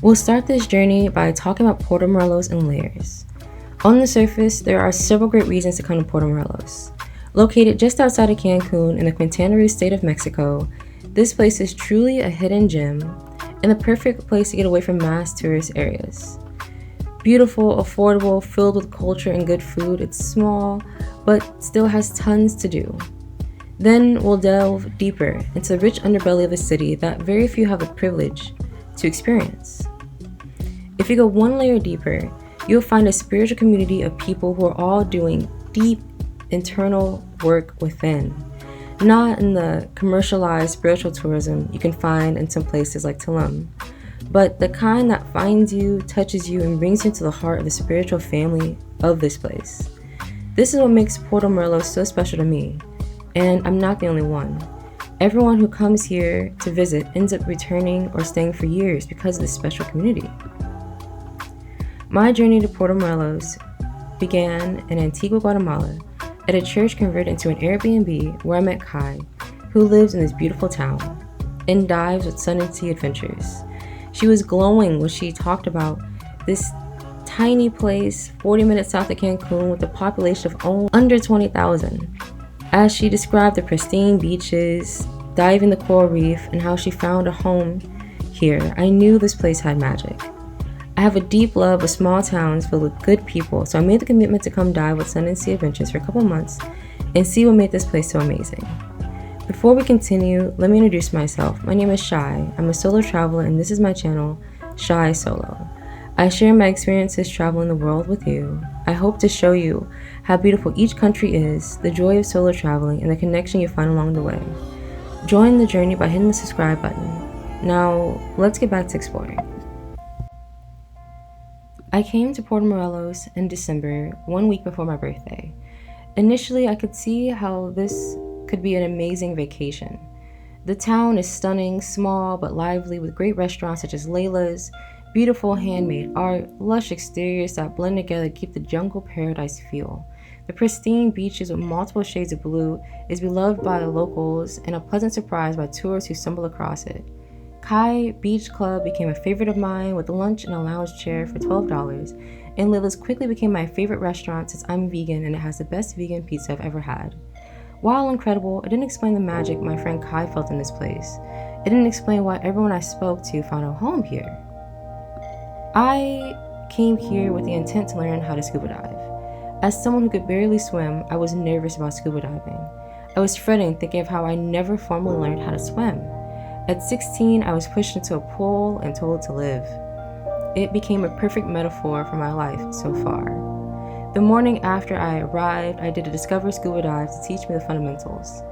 We'll start this journey by talking about Puerto Morelos in layers. On the surface, there are several great reasons to come to Puerto Morelos. Located just outside of Cancun in the Quintana Roo state of Mexico, this place is truly a hidden gem and the perfect place to get away from mass tourist areas. Beautiful, affordable, filled with culture and good food, it's small, but still has tons to do. Then we'll delve deeper into the rich underbelly of the city that very few have the privilege to experience. If you go one layer deeper, you'll find a spiritual community of people who are all doing deep internal work within, not in the commercialized spiritual tourism you can find in some places like Tulum, but the kind that finds you, touches you, and brings you into the heart of the spiritual family of this place. This is what makes Puerto Morelos so special to me, and I'm not the only one. Everyone who comes here to visit ends up returning or staying for years because of this special community. My journey to Puerto Morelos began in Antigua, Guatemala, at a church converted into an Airbnb where I met Kai, who lives in this beautiful town and dives with sun and sea adventures. She was glowing when she talked about this tiny place 40 minutes south of Cancun with a population of only under 20,000. As she described the pristine beaches, diving the coral reef, and how she found a home here, I knew this place had magic. I have a deep love of small towns filled with good people, so I made the commitment to come dive with Sun and Sea Adventures for a couple months and see what made this place so amazing. Before we continue, let me introduce myself. My name is Shai. I'm a solo traveler, and this is my channel, Shai Solo. I share my experiences traveling the world with you. I hope to show you how beautiful each country is, the joy of solo traveling, and the connection you find along the way. Join the journey by hitting the subscribe button. Now, let's get back to exploring. I came to Puerto Morelos in December, 1 week before my birthday. Initially, I could see how this could be an amazing vacation. The town is stunning, small but lively, with great restaurants such as Layla's, beautiful handmade art, lush exteriors that blend together to keep the jungle paradise feel. The pristine beaches with multiple shades of blue is beloved by the locals and a pleasant surprise by tourists who stumble across it. Kai Beach Club became a favorite of mine with lunch and a lounge chair for $12, and Lila's quickly became my favorite restaurant since I'm vegan and it has the best vegan pizza I've ever had. While incredible, it didn't explain the magic my friend Kai felt in this place. It didn't explain why everyone I spoke to found a home here. I came here with the intent to learn how to scuba dive. As someone who could barely swim, I was nervous about scuba diving. I was fretting, thinking of how I never formally learned how to swim. At 16, I was pushed into a pool and told to live. It became a perfect metaphor for my life so far. The morning after I arrived, I did a Discover Scuba Dive to teach me the fundamentals.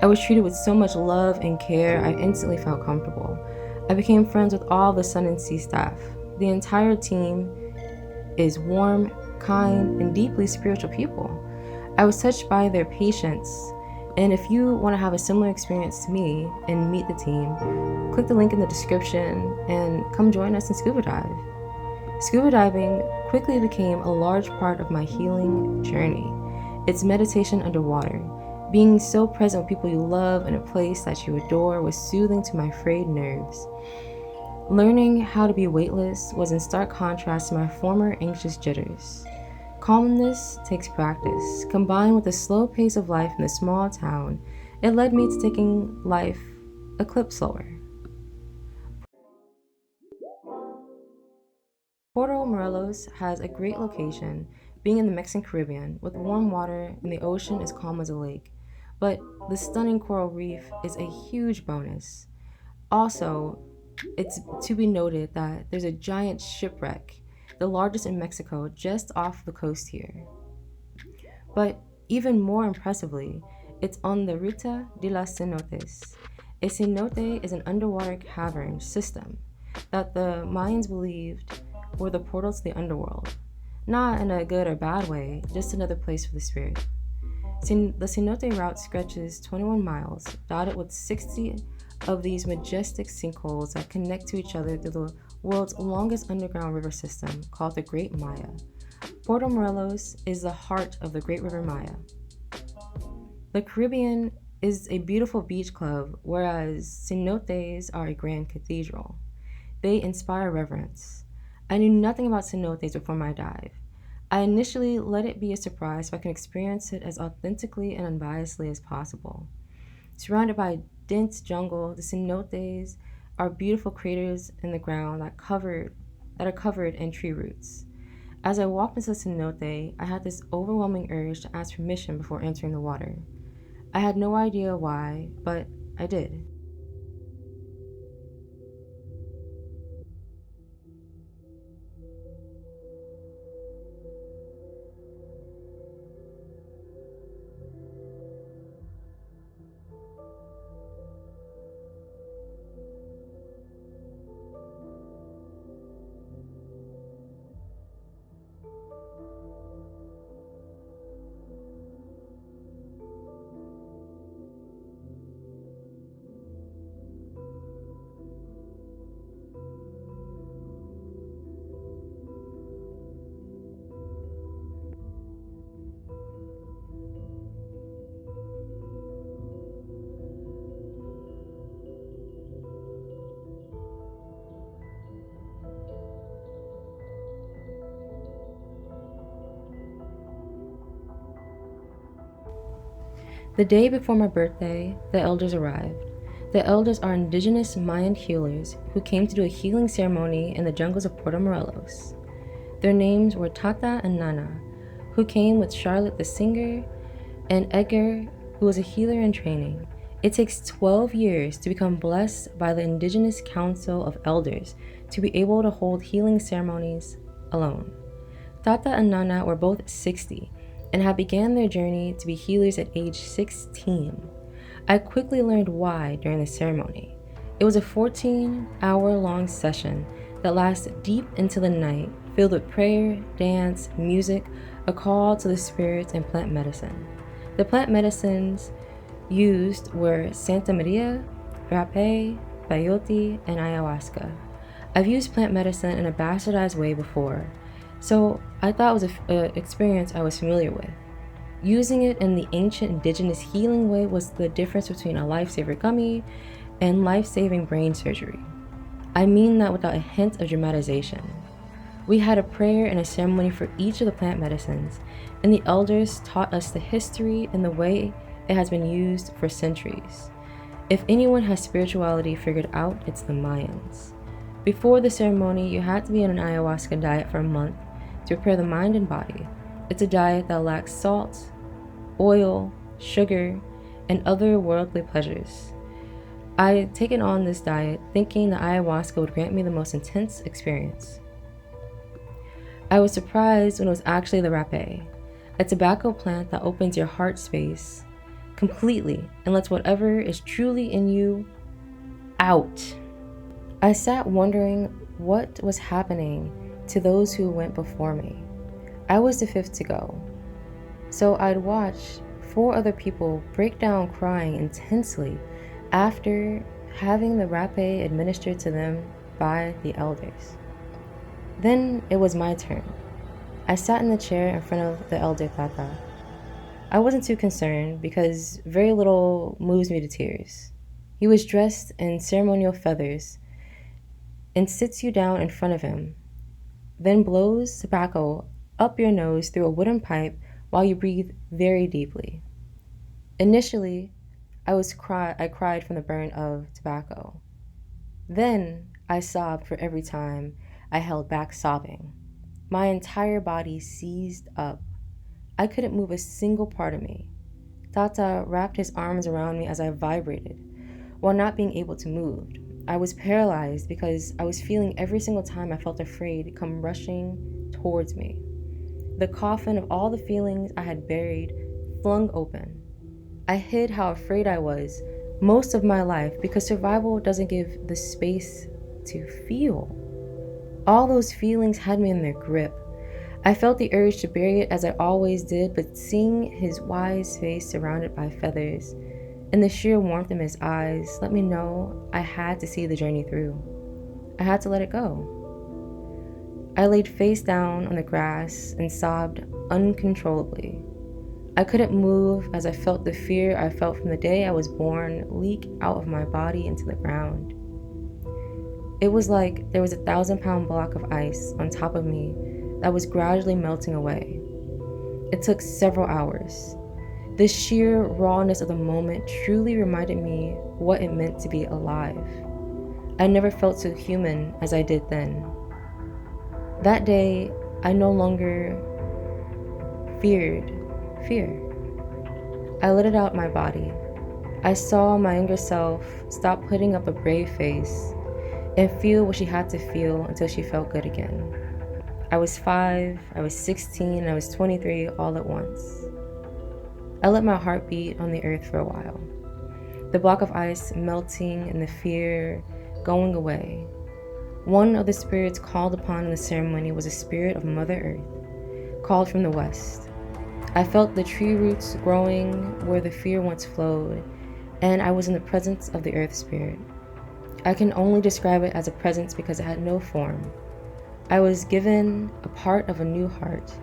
I was treated with so much love and care, I instantly felt comfortable. I became friends with all the Sun and Sea staff. The entire team is warm, kind, and deeply spiritual people. I was touched by their patience. And if you want to have a similar experience to me and meet the team, click the link in the description and come join us in scuba dive. Scuba diving quickly became a large part of my healing journey. It's meditation underwater. Being so present with people you love in a place that you adore was soothing to my frayed nerves. Learning how to be weightless was in stark contrast to my former anxious jitters. Calmness takes practice. Combined with the slow pace of life in the small town, it led me to taking life a clip slower. Puerto Morelos has a great location, being in the Mexican Caribbean, with warm water and the ocean as calm as a lake. But the stunning coral reef is a huge bonus. Also, it's to be noted that there's a giant shipwreck, the largest in Mexico, just off the coast here. But even more impressively, it's on the Ruta de las Cenotes. A cenote is an underwater cavern system that the Mayans believed were the portals to the underworld. Not in a good or bad way, just another place for the spirit. The cenote route stretches 21 miles, dotted with 60 of these majestic sinkholes that connect to each other through the world's longest underground river system called the Great Maya. Puerto Morelos is the heart of the Great River Maya. The Caribbean is a beautiful beach club, whereas cenotes are a grand cathedral. They inspire reverence. I knew nothing about cenotes before my dive. I initially let it be a surprise so I can experience it as authentically and unbiasedly as possible. Surrounded by dense jungle, the cenotes are beautiful craters in the ground that are covered in tree roots. As I walked into the cenote, I had this overwhelming urge to ask permission before entering the water. I had no idea why, but I did. The day before my birthday, the elders arrived. The elders are indigenous Mayan healers who came to do a healing ceremony in the jungles of Puerto Morelos. Their names were Tata and Nana, who came with Charlotte the singer, and Edgar, who was a healer in training. It takes 12 years to become blessed by the Indigenous Council of Elders to be able to hold healing ceremonies alone. Tata and Nana were both 60 and had began their journey to be healers at age 16. I quickly learned why during the ceremony. It was a 14-hour-long session that lasted deep into the night, filled with prayer, dance, music, a call to the spirits, and plant medicine. The plant medicines used were Santa Maria, rapé, peyote, and ayahuasca. I've used plant medicine in a bastardized way before, so I thought it was an experience I was familiar with. Using it in the ancient indigenous healing way was the difference between a lifesaver gummy and life-saving brain surgery. I mean that without a hint of dramatization. We had a prayer and a ceremony for each of the plant medicines, and the elders taught us the history and the way it has been used for centuries. If anyone has spirituality figured out, it's the Mayans. Before the ceremony, you had to be on an ayahuasca diet for a month to prepare the mind and body. It's a diet that lacks salt, oil, sugar, and other worldly pleasures. I had taken on this diet thinking that ayahuasca would grant me the most intense experience. I was surprised when it was actually the rapé, a tobacco plant that opens your heart space completely and lets whatever is truly in you out. I sat wondering what was happening to those who went before me. I was the fifth to go, so I'd watch 4 other people break down crying intensely after having the rapé administered to them by the elders. Then it was my turn. I sat in the chair in front of the elder Tata. I wasn't too concerned because very little moves me to tears. He was dressed in ceremonial feathers and sits you down in front of him, then blows tobacco up your nose through a wooden pipe while you breathe very deeply. Initially, I cried from the burn of tobacco. Then I sobbed for every time I held back sobbing. My entire body seized up. I couldn't move a single part of me. Tata wrapped his arms around me as I vibrated, while not being able to move. I was paralyzed because I was feeling every single time I felt afraid come rushing towards me. The coffin of all the feelings I had buried flung open. I hid how afraid I was most of my life because survival doesn't give the space to feel. All those feelings had me in their grip. I felt the urge to bury it as I always did, but seeing his wise face surrounded by feathers and the sheer warmth in his eyes let me know I had to see the journey through. I had to let it go. I laid face down on the grass and sobbed uncontrollably. I couldn't move as I felt the fear I felt from the day I was born leak out of my body into the ground. It was like there was a 1,000-pound block of ice on top of me that was gradually melting away. It took several hours. The sheer rawness of the moment truly reminded me what it meant to be alive. I never felt so human as I did then. That day, I no longer feared fear. I let it out my body. I saw my younger self stop putting up a brave face and feel what she had to feel until she felt good again. I was 5, I was 16, I was 23 all at once. I let my heart beat on the earth for a while. The block of ice melting and the fear going away. One of the spirits called upon in the ceremony was a spirit of Mother Earth, called from the west. I felt the tree roots growing where the fear once flowed, and I was in the presence of the earth spirit. I can only describe it as a presence because it had no form. I was given a part of a new heart.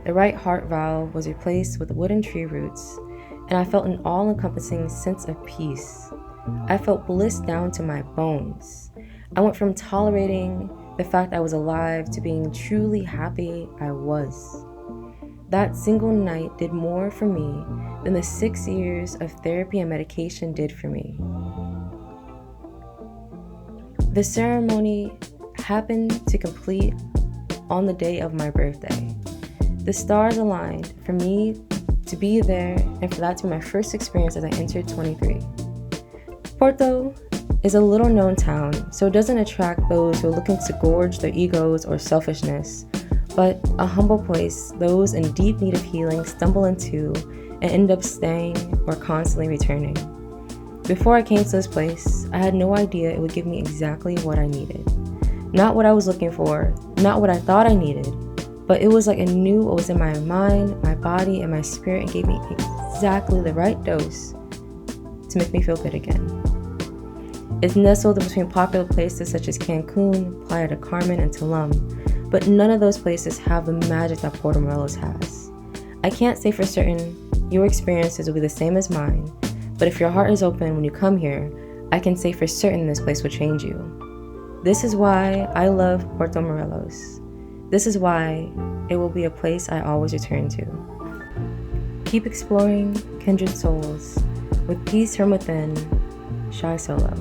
The right heart valve was replaced with wooden tree roots, and I felt an all-encompassing sense of peace. I felt bliss down to my bones. I went from tolerating the fact I was alive to being truly happy I was. That single night did more for me than the 6 years of therapy and medication did for me. The ceremony happened to complete on the day of my birthday. The stars aligned for me to be there and for that to be my first experience as I entered 23. Puerto is a little known town, so it doesn't attract those who are looking to gorge their egos or selfishness, but a humble place those in deep need of healing stumble into and end up staying or constantly returning. Before I came to this place, I had no idea it would give me exactly what I needed. Not what I was looking for, not what I thought I needed, but it was like it knew what was in my mind, my body, and my spirit and gave me exactly the right dose to make me feel good again. It's nestled in between popular places such as Cancun, Playa del Carmen, and Tulum, but none of those places have the magic that Puerto Morelos has. I can't say for certain your experiences will be the same as mine, but if your heart is open when you come here, I can say for certain this place will change you. This is why I love Puerto Morelos. This is why it will be a place I always return to. Keep exploring kindred souls with peace from within. Shy Solo.